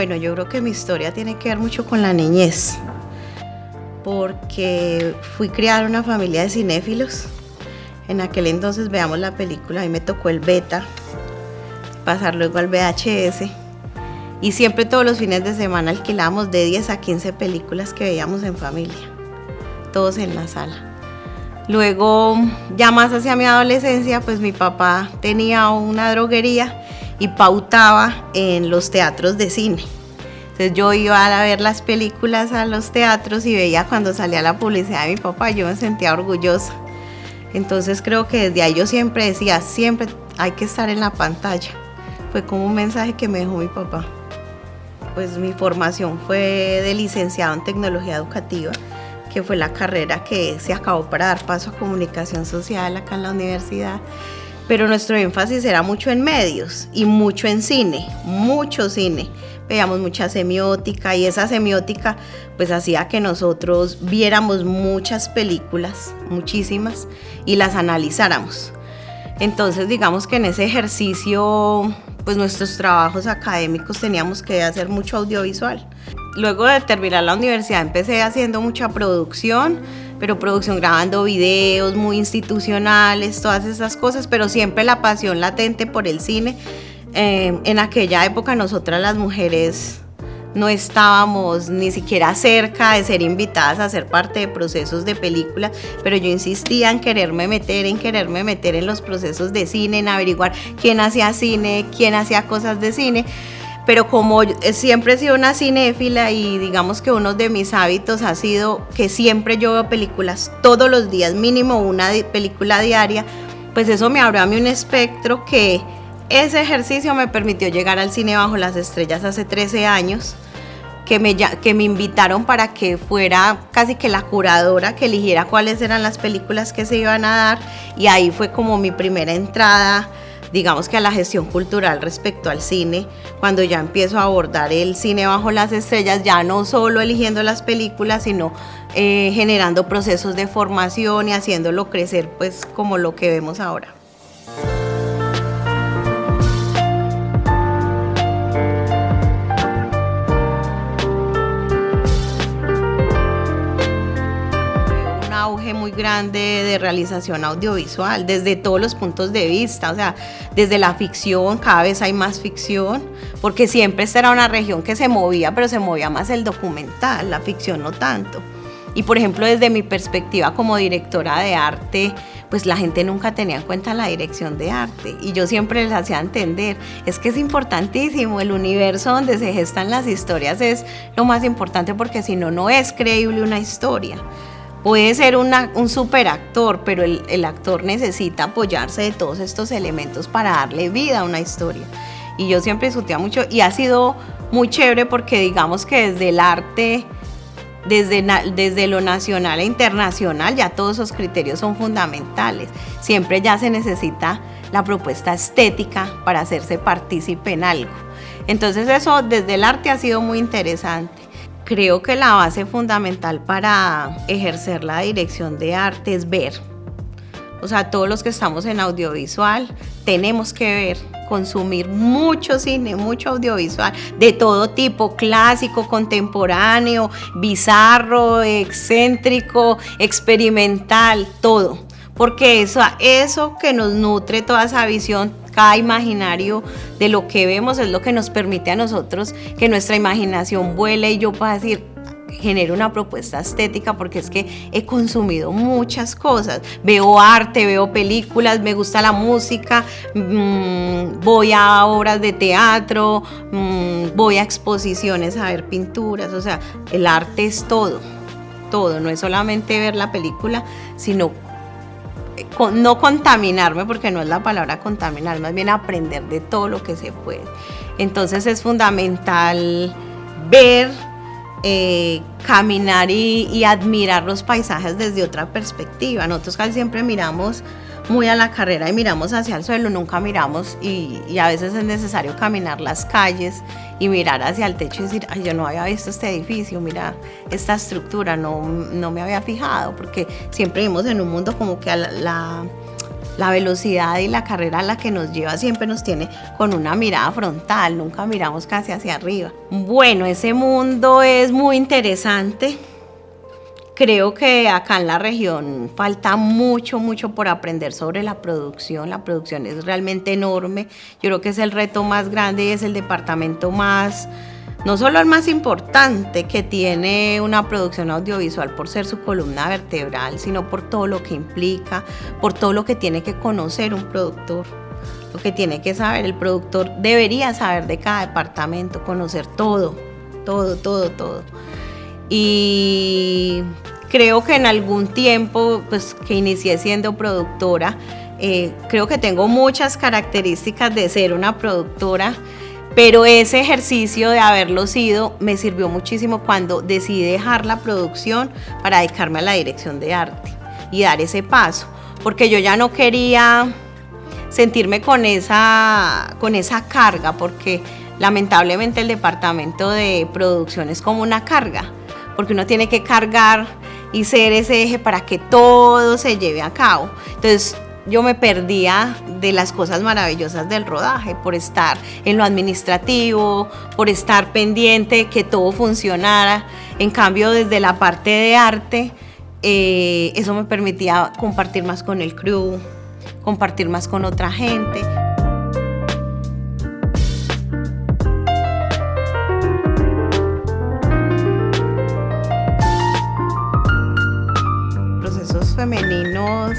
Bueno, yo creo que mi historia tiene que ver mucho con la niñez, porque fui criada en una familia de cinéfilos. En aquel entonces veamos la película, a mí me tocó el beta, pasar luego al VHS, y siempre todos los fines de semana alquilábamos de 10 a 15 películas que veíamos en familia, todos en la sala. Luego, ya más hacia mi adolescencia, pues mi papá tenía una droguería y pautaba en los teatros de cine. Entonces yo iba a ver las películas a los teatros y veía cuando salía la publicidad de mi papá, yo me sentía orgullosa. Entonces creo que desde ahí yo siempre decía, siempre hay que estar en la pantalla. Fue como un mensaje que me dejó mi papá. Pues mi formación fue de licenciado en tecnología educativa, que fue la carrera que se acabó para dar paso a comunicación social acá en la universidad. Pero nuestro énfasis era mucho en medios y mucho en cine, mucho cine. Veíamos mucha semiótica y esa semiótica pues hacía que nosotros viéramos muchas películas, muchísimas, y las analizáramos. Entonces digamos que en ese ejercicio pues nuestros trabajos académicos teníamos que hacer mucho audiovisual. Luego de terminar la universidad empecé haciendo mucha producción, pero producción grabando videos muy institucionales, todas esas cosas, pero siempre la pasión latente por el cine. En aquella época nosotras las mujeres no estábamos ni siquiera cerca de ser invitadas a ser parte de procesos de películas, pero yo insistía en quererme meter en los procesos de cine, en averiguar quién hacía cine, quién hacía cosas de cine. Pero como siempre he sido una cinéfila y digamos que uno de mis hábitos ha sido que siempre yo veo películas todos los días, mínimo una película diaria, pues eso me abrió a mí un espectro que ese ejercicio me permitió llegar al cine bajo las estrellas hace 13 años, que me invitaron para que fuera casi que la curadora que eligiera cuáles eran las películas que se iban a dar, y ahí fue como mi primera entrada, digamos que a la gestión cultural respecto al cine, cuando ya empiezo a abordar el cine bajo las estrellas, ya no solo eligiendo las películas, sino generando procesos de formación y haciéndolo crecer pues como lo que vemos ahora. Muy grande de realización audiovisual desde todos los puntos de vista, o sea, desde la ficción, cada vez hay más ficción, porque siempre esta era una región que se movía, pero se movía más el documental, la ficción no tanto. Y por ejemplo, desde mi perspectiva como directora de arte, pues la gente nunca tenía en cuenta la dirección de arte, y yo siempre les hacía entender, es que es importantísimo, el universo donde se gestan las historias es lo más importante, porque si no, no es creíble una historia. Puede ser un super actor, pero el actor necesita apoyarse de todos estos elementos para darle vida a una historia. Y yo siempre discutía mucho y ha sido muy chévere porque digamos que desde el arte, desde lo nacional e internacional, ya todos esos criterios son fundamentales. Siempre ya se necesita la propuesta estética para hacerse partícipe en algo. Entonces eso desde el arte ha sido muy interesante. Creo que la base fundamental para ejercer la dirección de arte es ver. O sea, todos los que estamos en audiovisual tenemos que ver, consumir mucho cine, mucho audiovisual, de todo tipo, clásico, contemporáneo, bizarro, excéntrico, experimental, todo. Porque eso que nos nutre, toda esa visión, cada imaginario de lo que vemos es lo que nos permite a nosotros que nuestra imaginación vuele y yo pueda decir, genero una propuesta estética, porque es que he consumido muchas cosas, veo arte, veo películas, me gusta la música, voy a obras de teatro, voy a exposiciones a ver pinturas, o sea, el arte es todo, no es solamente ver la película, sino no contaminarme, porque no es la palabra contaminar, más bien aprender de todo lo que se puede. Entonces es fundamental ver, caminar y admirar los paisajes desde otra perspectiva. Nosotros casi siempre miramos muy a la carrera y miramos hacia el suelo, nunca miramos y a veces es necesario caminar las calles y mirar hacia el techo y decir, ay, yo no había visto este edificio, mira esta estructura, no me había fijado, porque siempre vivimos en un mundo como que La velocidad y la carrera a la que nos lleva siempre nos tiene con una mirada frontal, nunca miramos casi hacia arriba. Bueno, ese mundo es muy interesante. Creo que acá en la región falta mucho por aprender sobre la producción. La producción es realmente enorme. Yo creo que es el reto más grande y es el departamento más, no solo el más importante que tiene una producción audiovisual por ser su columna vertebral, sino por todo lo que implica, por todo lo que tiene que conocer un productor, lo que tiene que saber. El productor debería saber de cada departamento, conocer todo. Y creo que en algún tiempo, pues que inicié siendo productora, creo que tengo muchas características de ser una productora. Pero ese ejercicio de haberlo sido me sirvió muchísimo cuando decidí dejar la producción para dedicarme a la dirección de arte y dar ese paso, porque yo ya no quería sentirme con esa carga, porque lamentablemente el departamento de producción es como una carga, porque uno tiene que cargar y ser ese eje para que todo se lleve a cabo. Entonces, yo me perdía de las cosas maravillosas del rodaje por estar en lo administrativo, por estar pendiente que todo funcionara. En cambio, desde la parte de arte, eso me permitía compartir más con el crew, compartir más con otra gente. Procesos femeninos.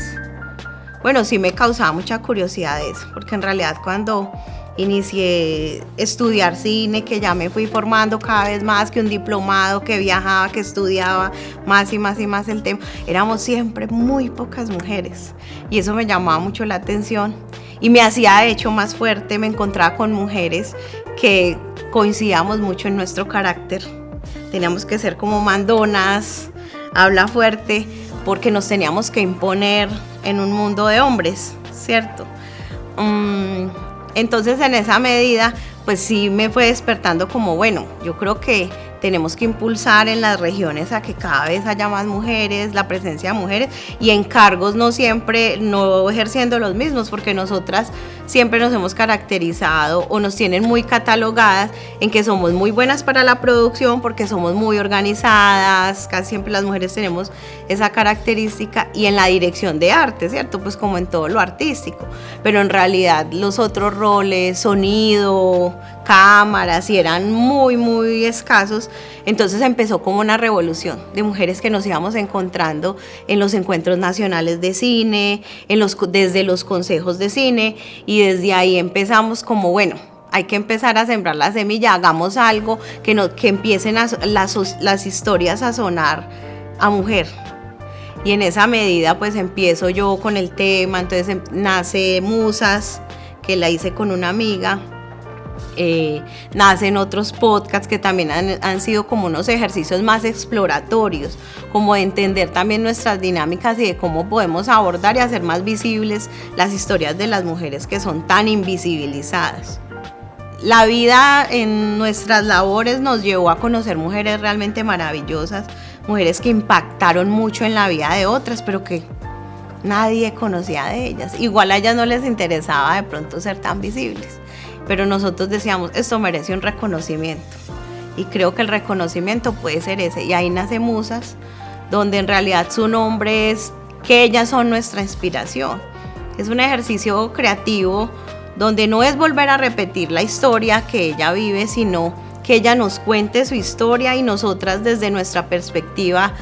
Bueno, sí me causaba mucha curiosidad eso, porque en realidad cuando inicié a estudiar cine, que ya me fui formando cada vez más, que un diplomado, que viajaba, que estudiaba más y más el tema, éramos siempre muy pocas mujeres y eso me llamaba mucho la atención y me hacía de hecho más fuerte. Me encontraba con mujeres que coincidíamos mucho en nuestro carácter, teníamos que ser como mandonas, habla fuerte, porque nos teníamos que imponer en un mundo de hombres, ¿cierto? Entonces, en esa medida, pues sí me fue despertando como, bueno, yo creo que tenemos que impulsar en las regiones a que cada vez haya más mujeres, la presencia de mujeres y en cargos no ejerciendo los mismos, porque nosotras siempre nos hemos caracterizado o nos tienen muy catalogadas en que somos muy buenas para la producción porque somos muy organizadas, casi siempre las mujeres tenemos esa característica, y en la dirección de arte, ¿cierto? Pues como en todo lo artístico, pero en realidad los otros roles, sonido, cámaras, y eran muy escasos. Entonces empezó como una revolución de mujeres que nos íbamos encontrando en los encuentros nacionales de cine, desde los consejos de cine, y desde ahí empezamos como, bueno, hay que empezar a sembrar la semilla, hagamos algo que empiecen las historias a sonar a mujer. Y en esa medida pues empiezo yo con el tema, entonces nace Musas, que la hice con una amiga. Nacen otros podcasts que también han sido como unos ejercicios más exploratorios, como de entender también nuestras dinámicas y de cómo podemos abordar y hacer más visibles las historias de las mujeres que son tan invisibilizadas. La vida en nuestras labores nos llevó a conocer mujeres realmente maravillosas, mujeres que impactaron mucho en la vida de otras, pero que nadie conocía de ellas. Igual a ellas no les interesaba de pronto ser tan visibles, pero nosotros decíamos, esto merece un reconocimiento, y creo que el reconocimiento puede ser ese, y ahí nace Musas, donde en realidad su nombre es que ellas son nuestra inspiración. Es un ejercicio creativo donde no es volver a repetir la historia que ella vive, sino que ella nos cuente su historia y nosotras desde nuestra perspectiva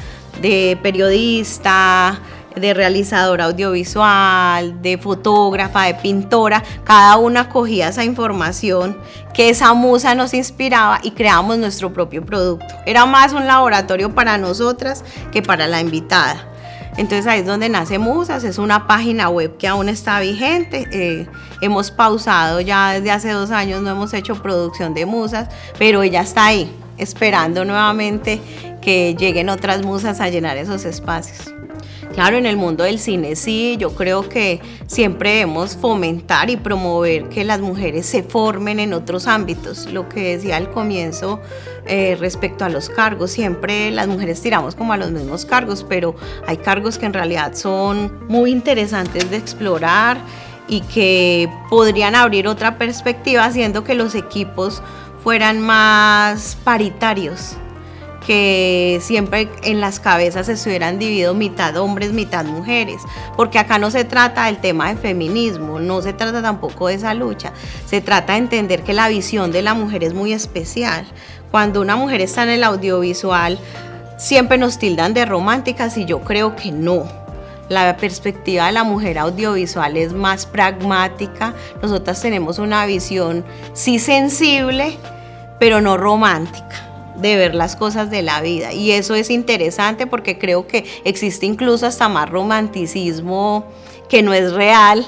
de periodista, de realizadora audiovisual, de fotógrafa, de pintora, cada una cogía esa información que esa musa nos inspiraba y creamos nuestro propio producto. Era más un laboratorio para nosotras que para la invitada. Entonces ahí es donde nace Musas, es una página web que aún está vigente. Hemos pausado ya desde hace 2 años, no hemos hecho producción de Musas, pero ella está ahí, esperando nuevamente que lleguen otras musas a llenar esos espacios. Claro, en el mundo del cine sí, yo creo que siempre debemos fomentar y promover que las mujeres se formen en otros ámbitos. Lo que decía al comienzo respecto a los cargos, siempre las mujeres tiramos como a los mismos cargos, pero hay cargos que en realidad son muy interesantes de explorar y que podrían abrir otra perspectiva haciendo que los equipos fueran más paritarios, que siempre en las cabezas se estuvieran divididos mitad hombres, mitad mujeres, porque acá no se trata del tema de feminismo, no se trata tampoco de esa lucha, se trata de entender que la visión de la mujer es muy especial. Cuando una mujer está en el audiovisual, siempre nos tildan de románticas y yo creo que no. La perspectiva de la mujer audiovisual es más pragmática, nosotras tenemos una visión sí sensible, pero no romántica, de ver las cosas de la vida, y eso es interesante porque creo que existe incluso hasta más romanticismo que no es real.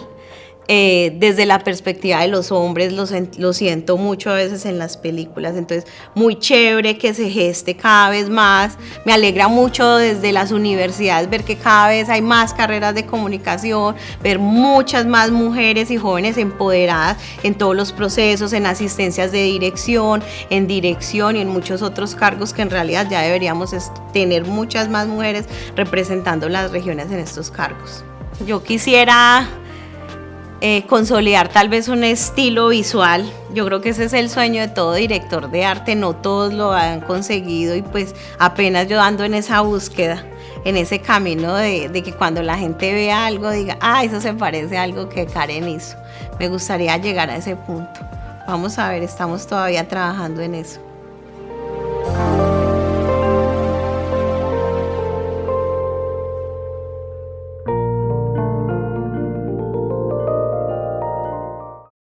Desde la perspectiva de los hombres lo siento mucho a veces en las películas, entonces muy chévere que se geste cada vez más. Me alegra mucho desde las universidades ver que cada vez hay más carreras de comunicación, ver muchas más mujeres y jóvenes empoderadas en todos los procesos, en asistencias de dirección, en dirección y en muchos otros cargos que en realidad ya deberíamos tener muchas más mujeres representando las regiones en estos cargos. Yo quisiera consolidar tal vez un estilo visual. Yo creo que ese es el sueño de todo director de arte, no todos lo han conseguido y pues apenas yo ando en esa búsqueda, en ese camino de que cuando la gente vea algo diga, eso se parece a algo que Karen hizo. Me gustaría llegar a ese punto. Vamos a ver, estamos todavía trabajando en eso.